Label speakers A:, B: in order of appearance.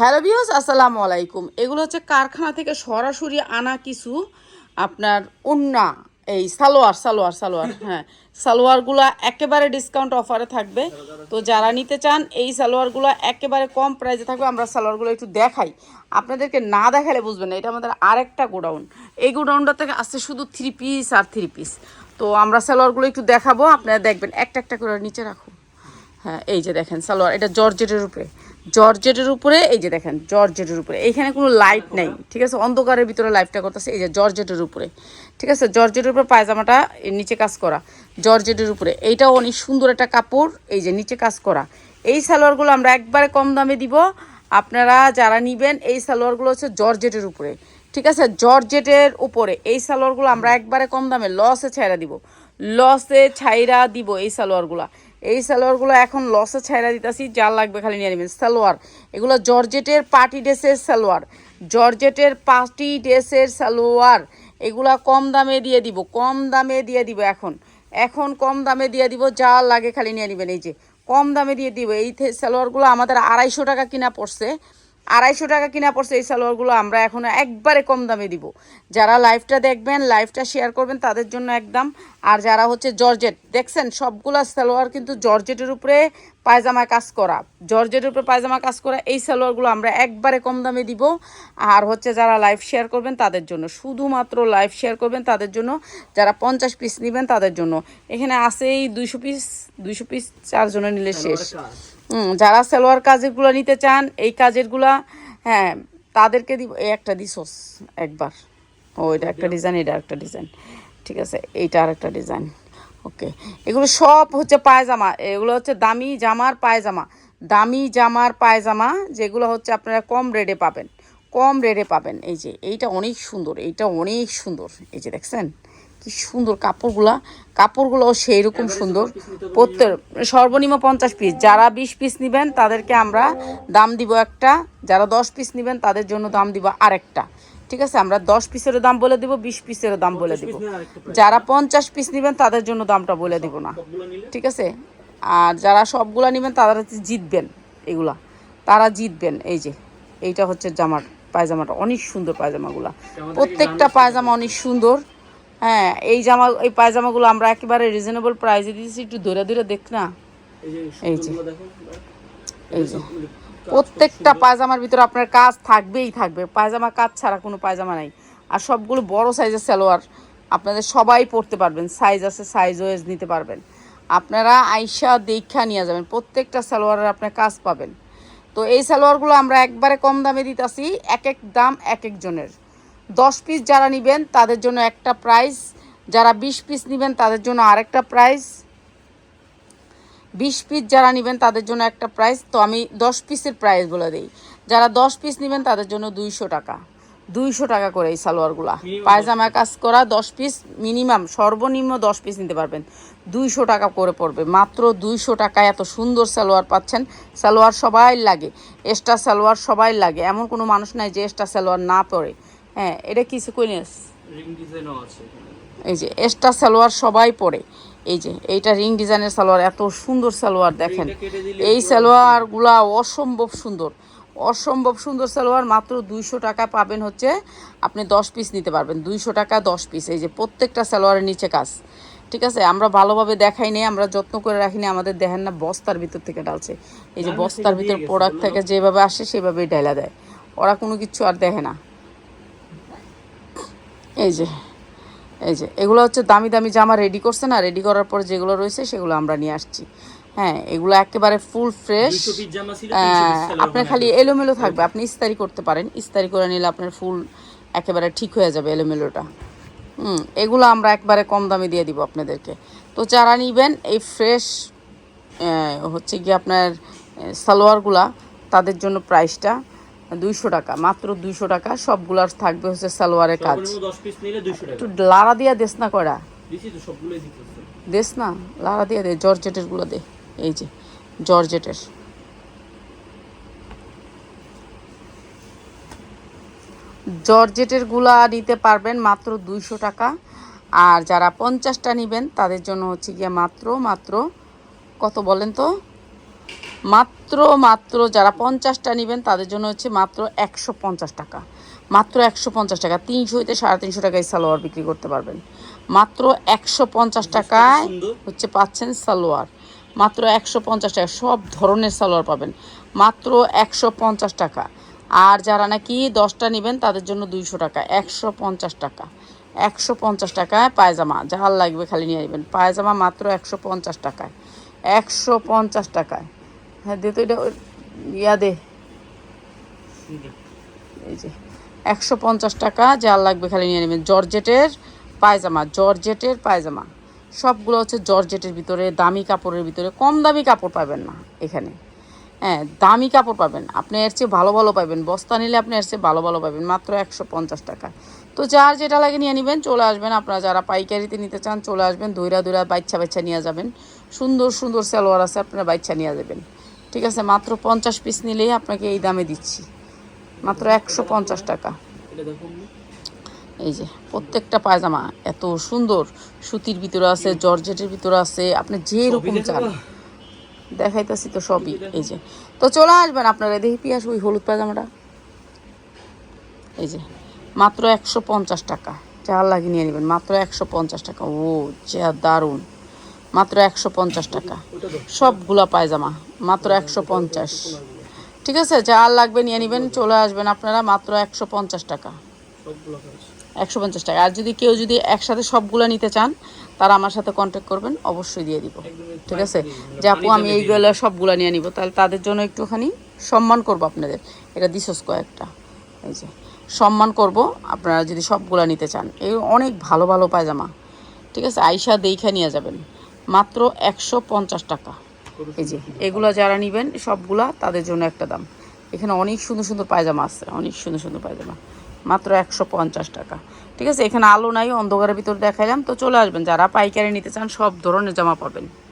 A: Hello viewers, আসসালামু আলাইকুম। এগুলো হচ্ছে কারখানা থেকে সরাসরি আনা কিছু আপনার ওন্না, এই সালোয়ার হ্যাঁ, সালোয়ারগুলো একেবারে ডিসকাউন্ট অফারে থাকবে। তো যারা নিতে চান এই সালোয়ারগুলো একেবারে কম প্রাইসে থাকবে। আমরা সালোয়ারগুলো একটু দেখাই, আপনাদেরকে না দেখালে বুঝবেন না। এটা আমাদের আরেকটা গোডাউন, এই গোডাউনটা থেকে আসছে শুধু থ্রি পিস আর থ্রি পিস। তো আমরা সালোয়ারগুলো একটু দেখাবো, আপনারা দেখবেন। একটা একটা করে নিচে রাখুন। হ্যাঁ, এই যে দেখেন সালোয়ার, এটা জর্জেটের উপরে, জর্জেটের উপরে, এই যে দেখেন জর্জেটের উপরে। এইখানে কোনো লাইট নেই, ঠিক আছে, অন্ধকারের ভিতরে লাইটটা করতেছে। এই যে জর্জেটের উপরে, ঠিক আছে, জর্জেটের উপরে পায়জামাটা নিচে কাজ করা, জর্জেটের উপরে। এইটাও অনেক সুন্দর একটা কাপড়, এই যে নিচে কাজ করা। এই সালোয়ারগুলো আমরা একবারে কম দামে দিব। আপনারা যারা নিবেন এই সালোয়ারগুলো হচ্ছে জর্জেটের উপরে, ঠিক আছে, জর্জেটের উপরে এই সালোয়ারগুলো আমরা একবারে কম দামে লসে ছাইরা দিব, লসে ছাইরা দিব এই সালোয়ারগুলো। এই সালোয়ারগুলো এখন লসে ছাইরা দিতেছি, যা লাগবে খালি নিয়ে নেবেন। সালোয়ার এগুলো জর্জেটের পার্টি ড্রেসের সালোয়ার, জর্জেটের পার্টি ড্রেসের সালোয়ার। এগুলা কম দামে দিয়ে দিব, কম দামে দিয়ে দিব। এখন কম দামে দিয়ে দিব, যা লাগে খালি নিয়ে নেবেন। এই যে কম দামে দিয়ে দিব। এই সালোয়ারগুলো আমাদের 250 টাকা কিনা পড়ছে, 250 টাকা কিনা পড়ছে এই সালোয়ারগুলো। আমরা এখন একবারে কম দামে দিব। যারা লাইভটা দেখবেন, লাইভটা শেয়ার করবেন, তাদের জন্য একদম। আর যারা হচ্ছে জর্জেট দেখছেন, সবগুলা সালোয়ার কিন্তু জর্জেটের উপরে পায়জামা কাজ করা, জর্জেটের উপরে পায়জামা কাজ করা। এই সালোয়ারগুলো আমরা একবারে কম দামে দিব। আর হচ্ছে যারা লাইভ শেয়ার করবেন তাদের জন্য, শুধুমাত্র লাইভ শেয়ার করবেন তাদের জন্য, যারা 50 পিস নেবেন তাদের জন্য। এখানে আসেই 200 পিস, 200 পিস 4 জনে নিলে শেষ। যারা সালোয়ার কাজেরগুলো নিতে চান, এই কাজেরগুলা, হ্যাঁ, তাদেরকে দিব। এই একটা দিছোস একবার, ও এটা একটা ডিজাইন, এটা একটা ডিজাইন, ঠিক আছে, এইটা আর একটা ডিজাইন। ওকে, এগুলো সব হচ্ছে পায়জামা, এগুলো হচ্ছে দামি জামার পায়জামা, দামি জামার পায়জামা, যেগুলো হচ্ছে আপনারা কম রেটে পাবেন, কম রেটে পাবেন। এই যে এইটা অনেক সুন্দর, এইটা অনেক সুন্দর। এই যে দেখছেন কি সুন্দর কাপড়গুলা, কাপড়গুলোও সেই রকম সুন্দর। প্রত্যেক সর্বনিম্ন 50 পিস, যারা 20 পিস নেবেন তাদেরকে আমরা দাম দিব একটা, যারা 10 পিস নেবেন তাদের জন্য দাম দিব আরেকটা, ঠিক আছে। আমরা 10 পিসেরও দাম বলে দিব, 20 পিসেরও দাম বলে দিব। যারা 50 পিস নেবেন তাদের জন্য দামটা বলে দিব না, ঠিক আছে। আর যারা সবগুলা নেবেন তারা হচ্ছে জিতবেন, এগুলা তারা জিতবেন। এই যে এইটা হচ্ছে জামার পায়জামাটা, অনেক সুন্দর পায়জামাগুলা, প্রত্যেকটা পায়জামা অনেক সুন্দর। হ্যাঁ, এই জামা, এই পায়জামাগুলো আমরা একেবারে রিজনেবল প্রাইসে দিয়েছি, একটু ধরে ধরে দেখ না। এই যে এই যে প্রত্যেকটা পায়জামার ভিতরে আপনার কাজ থাকবেই থাকবে, পায়জামা কাজ ছাড়া কোনো পায়জামা নাই। আর সবগুলো বড় সাইজের সালোয়ার, আপনাদের সবাই পরতে পারবেন, সাইজ আছে, সাইজ ওয়াইজ নিতে পারবেন। আপনারা আইসা দেখা নিয়ে যাবেন, প্রত্যেকটা সালোয়ারের আপনার কাজ পাবেন। তো এই সালোয়ারগুলো আমরা একবারে কম দামে দিতেছি, এক এক দাম এক একজনের। 10 পিস যারা নেবেন তাদের জন্য একটা প্রাইস, যারা 20 পিস নেবেন তাদের জন্য আরেকটা প্রাইস, 20 পিস যারা নেবেন তাদের জন্য একটা প্রাইস। তো আমি 10 পিসের প্রাইস বলে দিই। যারা 10 পিস নেবেন তাদের জন্য 200 টাকা, 200 টাকা করে এই সালোয়ারগুলা, পায়জামা কাজ করা 10 পিস, মিনিমাম সর্বনিম্ন 10 পিস নিতে পারবেন, 200 টাকা করে পড়বে, মাত্র 200 টাকায় এত সুন্দর সালোয়ার পাচ্ছেন। সালোয়ার সবাই লাগে, এক্সট্রা সালোয়ার সবাই লাগে, এমন কোনো মানুষ নাই যে এক্সট্রা সালোয়ার না পরে। হ্যাঁ, এটা কিছু কইনেস, এই যে এক্সট্রা সালোয়ার সবাই পরে। এই যে এইটা রিং ডিজাইনের সালোয়ার, এত সুন্দর সালোয়ার দেখেন। এই সালোয়ারগুলা অসম্ভব সুন্দর, অসম্ভব সুন্দর সালোয়ার। মাত্র 200 টাকা পাবেন হচ্ছে, আপনি 10 পিস নিতে পারবেন, 200 টাকা 10 পিস। এই যে প্রত্যেকটা সালোয়ারের নিচে কাজ, ঠিক আছে। আমরা ভালোভাবে দেখাই নেই, আমরা যত্ন করে রাখিনি, আমাদের দেখেন না বস্তার ভিতর থেকে ডালছে। এই যে বস্তার ভিতর প্রোডাক্ট থেকে যেভাবে আসে সেভাবেই ডালা দেয়, ওরা কোনো কিছু আর দেখে না। এই যে এই যে এগুলো হচ্ছে দামি দামি জামা রেডি করছে না, রেডি করার পর যেগুলো রয়েছে সেগুলো আমরা নিয়ে আসছি। হ্যাঁ, এগুলো একেবারে ফুল ফ্রেশ। আপনার খালি এলোমেলো থাকবে, আপনি ইস্তারি করতে পারেন, ইস্তারি করে নিলে আপনার ফুল একেবারে ঠিক হয়ে যাবে এলোমেলোটা। এগুলো আমরা একবারে কম দামে দিয়ে দিব আপনাদেরকে। তো যারা নিবেন এই ফ্রেশ হচ্ছে কি আপনার সালোয়ারগুলা, তাদের জন্য প্রাইসটা 200 টাকা, মাত্র 200 টাকা। সবগুলার থাকবে হচ্ছে সালোয়ারের কাজ। একটু লাড়া দিয়া দেস না, কয়টা দেস না, লাড়া দিয়া দে, জর্জেটের গুলো দে। এই যে জর্জেটের, জর্জেটের গুলা নিতে পারবেন মাত্র 200 টাকা। আর যারা 50টা নেবেন তাদের জন্য হচ্ছে গিয়ে মাত্র কত বলেন তো, মাত্র মাত্র যারা 50টা নেবেন তাদের জন্য হচ্ছে মাত্র 150 টাকা, মাত্র 150 টাকা। 300 হইতে 350 টাকায় সালোয়ার বিক্রি করতে পারবেন। মাত্র 150 টাকায় হচ্ছে পাচ্ছেন সালোয়ার, মাত্র 150 টাকা। সব ধরনের সালোয়ার পাবেন মাত্র 150 টাকা। আর যারা নাকি 10টা নেবেন তাদের জন্য 200 টাকা, 150 টাকা। 150 টাকায় পায়জামা, যার লাগবে খালি নিয়ে নেবেন। পায়জামা মাত্র 150 টাকায়, 150 টাকায়। হ্যাঁ দে তো এটা ইয়া দে, এই যে 150 টাকা, যার লাগবে খালি নিয়ে নেবেন। জর্জেটের পায়জামা, জর্জেটের পায়জামা সবগুলো হচ্ছে জর্জেটের ভিতরে, দামি কাপড়ের ভিতরে। কম দামি কাপড় পাবেন না এখানে, হ্যাঁ দামি কাপড় পাবেন। আপনি এর চেয়ে ভালো ভালো পাবেন, বস্তা নিলে আপনি এর চেয়ে ভালো ভালো পাবেন মাত্র 150 টাকা। তো যার যেটা লাগে নিয়ে নেবেন, চলে আসবেন। আপনারা যারা পাইকারিতে নিতে চান চলে আসবেন, দইরা দইরা বাচ্চা বাচ্চা নিয়ে যাবেন। সুন্দর সুন্দর সালোয়ার আছে, আপনারা বাচ্চা নিয়ে যাবেন। ঠিক আছে, মাত্র 50 পিস নিলেই আপনাকে এই দামে দিচ্ছি, মাত্র 150 টাকা। এই যে প্রত্যেকটা পায়জামা এত সুন্দর, সুতির ভিতরে আছে, জর্জেটের ভিতরে আছে, আপনি যেরকম চান দেখাইতেছি তো সবই। এই যে তো চলে আসবেন আপনারা। দেখি পিয়াস ওই হলুদ পায়জামাটা, এই যে মাত্র 150 টাকা, যার লাগে নিয়ে নেবেন মাত্র 150 টাকা। ও যা দারুণ, মাত্র 150 টাকা সবগুলা পায়জামা, মাত্র 150। ঠিক আছে, যার লাগবে নিয়ে নেবেন, চলে আসবেন আপনারা মাত্র 150 টাকা, 150 টাকা। আর যদি কেউ যদি একসাথে সবগুলো নিতে চান তারা আমার সাথে কন্ট্যাক্ট করবেন, অবশ্যই দিয়ে দিব। ঠিক আছে, যে আপু আমি এইগুলো সবগুলো নিয়ে নিব, তাহলে তাদের জন্য একটুখানি সম্মান করব আপনাদের। এটা দিছস কয়েকটা, এই যে সম্মান করব আপনারা যদি সবগুলো নিতে চান। এই অনেক ভালো ভালো পায়জামা। ঠিক আছে, আইসা দেখে নিয়ে যাবেন মাত্র 150 টাকা। এই যে এগুলো যারা নেবেন সবগুলা তাদের জন্য একটা দাম। এখানে অনেক সুন্দর সুন্দর পায়জামা আছে, অনেক সুন্দর সুন্দর পায়জামা, মাত্র 150 টাকা। ঠিক আছে, এখানে আলো নাই, অন্ধকারের ভিতর দেখাইলাম। তো চলে আসবেন যারা পাইকারি নিতে চান, সব ধরনের জামা পাবেন।